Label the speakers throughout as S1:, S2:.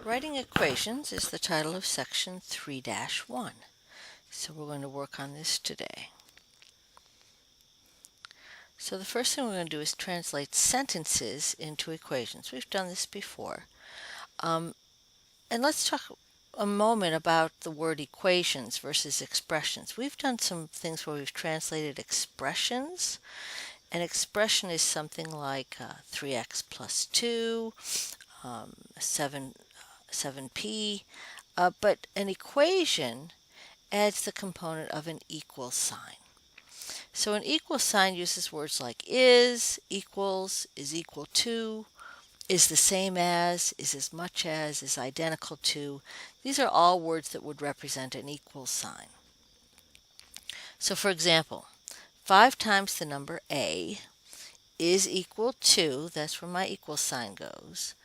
S1: Writing equations is the title of section 3-1. So we're going to work on this today. So the first thing we're going to do is translate sentences into equations. We've done this before. And let's talk a moment about the word equations versus expressions. We've done some things where we've translated expressions. An expression is something like 3x plus 2, 7p, but an equation adds the component of an equal sign. So an equal sign uses words like is, equals, is equal to, is the same as much as, is identical to. These are all words that would represent an equal sign. So for example, 5 times the number a is equal to, that's where my equal sign goes,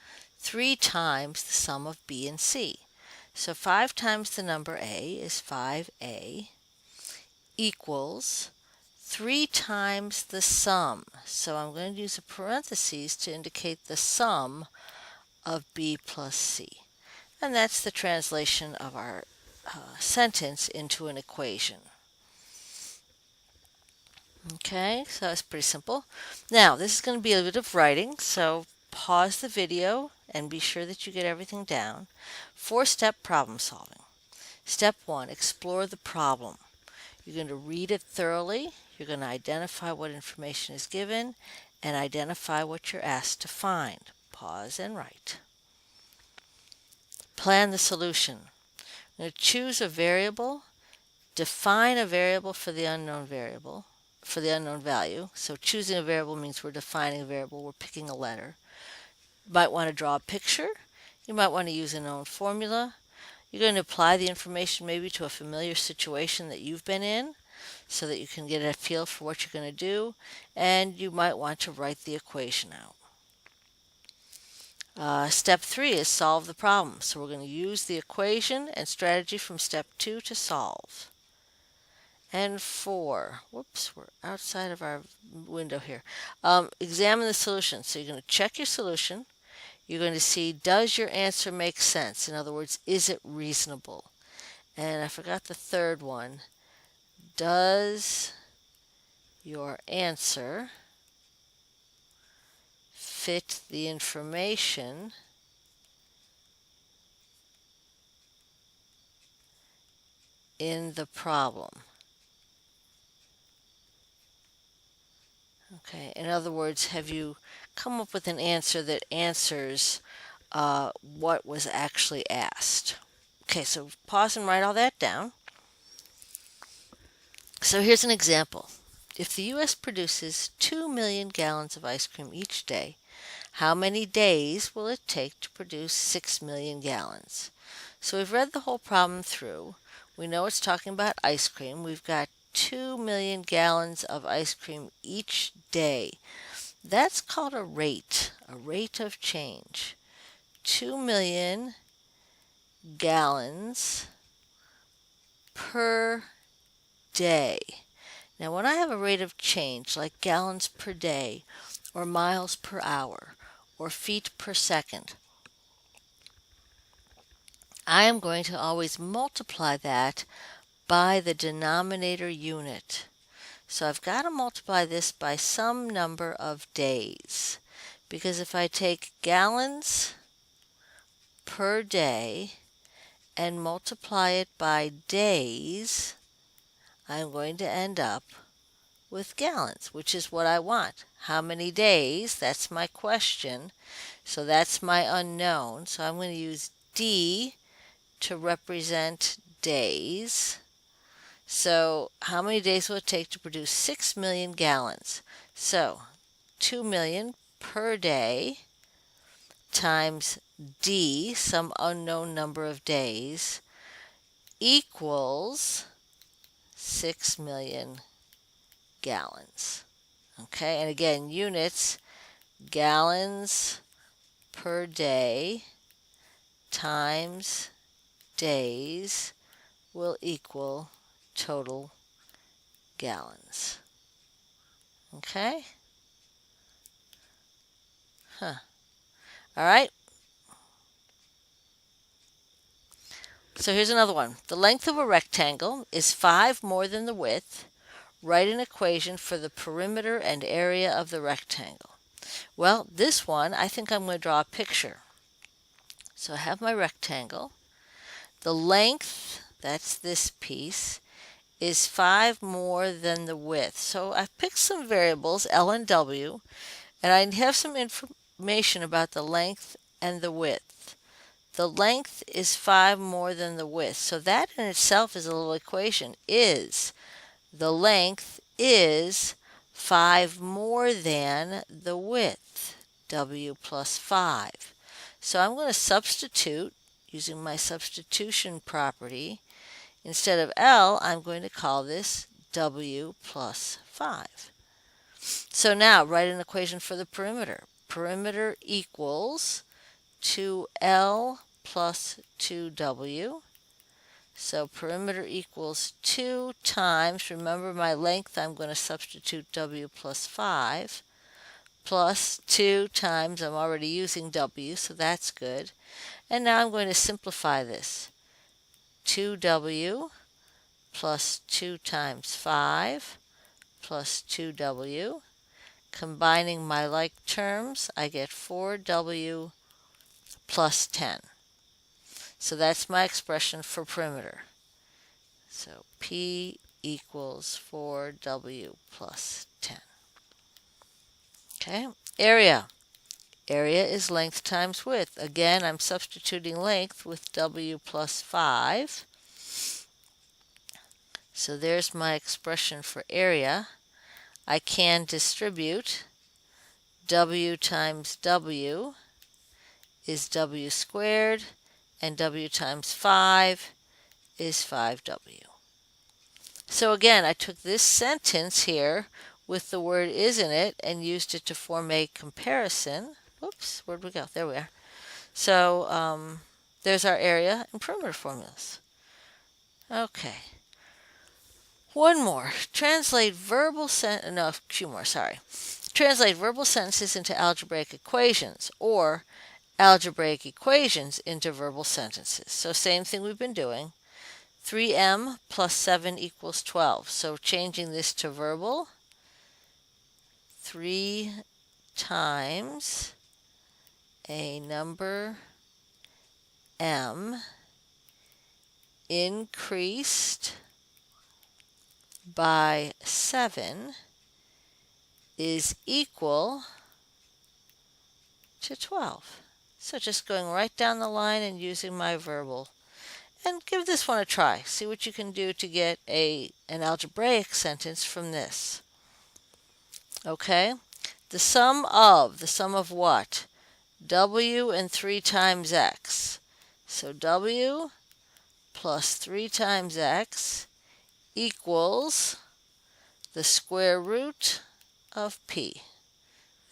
S1: 3 times the sum of b and c. So 5 times the number a is 5a equals 3 times the sum. So I'm going to use a parenthesis to indicate the sum of b plus c. And that's the translation of our sentence into an equation. Okay, so it's pretty simple. Now, this is going to be a bit of writing, so pause the video and be sure that you get everything down. 4-step problem solving. Step 1, explore the problem. You're going to read it thoroughly. You're going to identify what information is given and identify what you're asked to find. Pause and write. Plan the solution. You're going to choose a variable, define a variable for the unknown value. So choosing a variable means we're defining a variable, we're picking a letter. You might want to draw a picture. You might want to use a known formula. You're going to apply the information maybe to a familiar situation that you've been in so that you can get a feel for what you're going to do, and you might want to write the equation out. Step 3 is solve the problem. So we're going to use the equation and strategy from step 2 to solve. And 4, whoops, we're outside of our window here. Examine the solution. So you're going to check your solution. You're going to see, does your answer make sense? In other words, is it reasonable? And I forgot the third one. Does your answer fit the information in the problem? Okay, in other words, have you come up with an answer that answers what was actually asked? Okay, so pause and write all that down. So here's an example. If the U.S. produces 2 million gallons of ice cream each day, how many days will it take to produce 6 million gallons? So we've read the whole problem through. We know it's talking about ice cream. We've got 2 million gallons of ice cream each day. That's called a rate of change. 2 million gallons per day. Now, when I have a rate of change like gallons per day or miles per hour or feet per second, I am going to always multiply that by the denominator unit. So I've got to multiply this by some number of days, because if I take gallons per day and multiply it by days, I'm going to end up with gallons, which is what I want. How many days? That's my question. So that's my unknown. So I'm going to use D to represent days. So how many days will it take to produce 6 million gallons? So 2 million per day times D, some unknown number of days, equals 6 million gallons. Okay, and again, units, gallons per day times days will equal total gallons. Okay? All right. So here's another one. The length of a rectangle is 5 more than the width. Write an equation for the perimeter and area of the rectangle. Well, this one, I think I'm going to draw a picture. So I have my rectangle. The length, that's this piece, is 5 more than the width. So I've picked some variables, L and W, and I have some information about the length and the width. The length is 5 more than the width. So that in itself is a little equation. The length is 5 more than the width, W plus 5. So I'm going to substitute using my substitution property. Instead of L, I'm going to call this W plus 5. So now write an equation for the perimeter. Perimeter equals 2L plus 2W. So perimeter equals 2 times, remember my length, I'm going to substitute W plus 5, plus 2 times, I'm already using W, so that's good. And now I'm going to simplify this. 2W plus 2 times 5 plus 2W. Combining my like terms, I get 4W plus 10. So that's my expression for perimeter. So P equals 4W plus 10. Okay, area. Area is length times width. Again, I'm substituting length with W plus 5. So there's my expression for area. I can distribute. W times W is W squared, and W times 5 is 5W. So again, I took this sentence here with the word is in it and used it to form a comparison. Whoops, where'd we go? There we are. So there's our area and perimeter formulas. Okay. One more. Translate verbal Translate verbal sentences into algebraic equations, or algebraic equations into verbal sentences. So same thing we've been doing. 3m plus 7 equals 12. So changing this to verbal, 3 times a number m increased by 7 is equal to 12. So just going right down the line and using my verbal. And give this one a try. See what you can do to get an algebraic sentence from this. Okay? The sum of what? W and 3 times x. So W plus 3 times x equals the square root of P.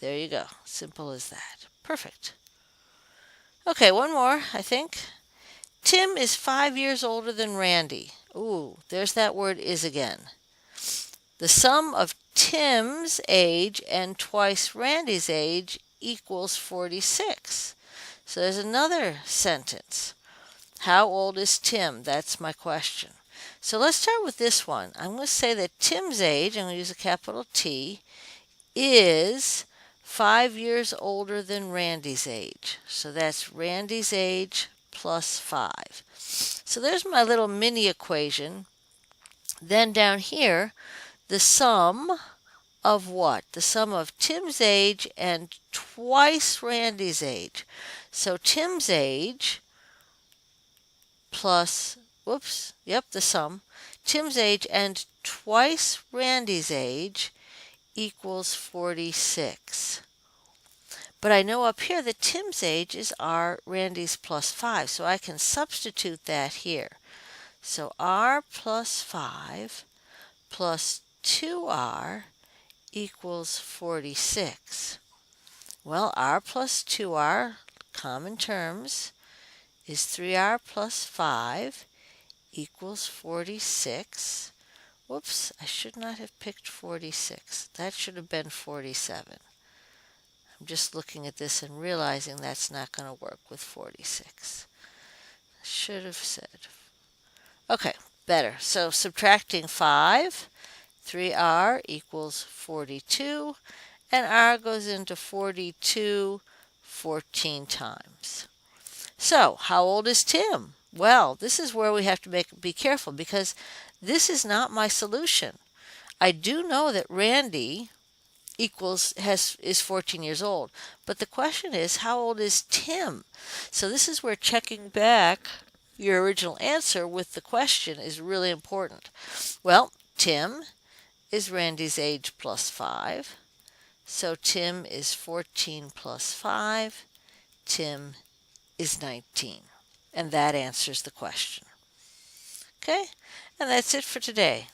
S1: There you go. Simple as that. Perfect. Okay, one more, I think. Tim is 5 years older than Randy. Ooh, there's that word is again. The sum of Tim's age and twice Randy's age equals 46. So there's another sentence. How old is Tim? That's my question. So let's start with this one. I'm going to say that Tim's age, I'm going to use a capital T, is 5 years older than Randy's age. So that's Randy's age plus 5. So there's my little mini equation. Then down here, the sum of what? The sum of Tim's age and twice Randy's age. So Tim's age plus, the sum. Tim's age and twice Randy's age equals 46. But I know up here that Tim's age is R Randy's plus 5, so I can substitute that here. So R plus 5 plus 2R equals 46. Well, R plus 2R, common terms, is 3R plus 5 equals 46. Whoops, I should not have picked 46. That should have been 47. I'm just looking at this and realizing that's not going to work with 46. I should have said Okay, better. So subtracting 5, 3r equals 42, and r goes into 42 14 times. So, how old is Tim? Well, this is where we have to be careful because this is not my solution. I do know that Randy is 14 years old, but the question is how old is Tim? So this is where checking back your original answer with the question is really important. Well, Tim is Randy's age plus 5. So Tim is 14 plus 5. Tim is 19. And that answers the question. Okay? And that's it for today.